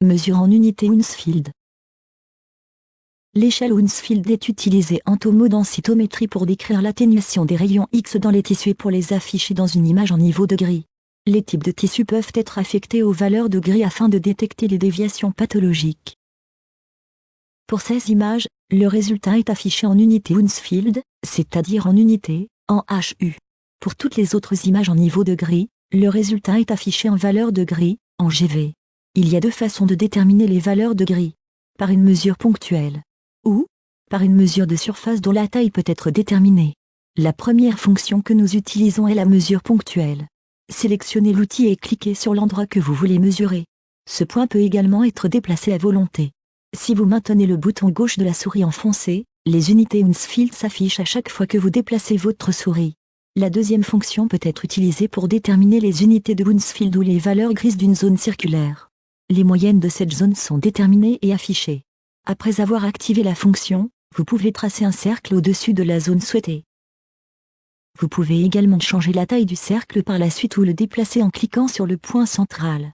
Mesure en unité Hounsfield. L'échelle Hounsfield est utilisée en tomodensitométrie pour décrire l'atténuation des rayons X dans les tissus et pour les afficher dans une image en niveau de gris. Les types de tissus peuvent être affectés aux valeurs de gris afin de détecter les déviations pathologiques. Pour ces images, le résultat est affiché en unité Hounsfield, c'est-à-dire en unité, en HU. Pour toutes les autres images en niveau de gris, le résultat est affiché en valeur de gris, en GV. Il y a deux façons de déterminer les valeurs de gris. Par une mesure ponctuelle. Ou, par une mesure de surface dont la taille peut être déterminée. La première fonction que nous utilisons est la mesure ponctuelle. Sélectionnez l'outil et cliquez sur l'endroit que vous voulez mesurer. Ce point peut également être déplacé à volonté. Si vous maintenez le bouton gauche de la souris enfoncé, les unités Hounsfield s'affichent à chaque fois que vous déplacez votre souris. La deuxième fonction peut être utilisée pour déterminer les unités de Hounsfield ou les valeurs grises d'une zone circulaire. Les moyennes de cette zone sont déterminées et affichées. Après avoir activé la fonction, vous pouvez tracer un cercle au-dessus de la zone souhaitée. Vous pouvez également changer la taille du cercle par la suite ou le déplacer en cliquant sur le point central.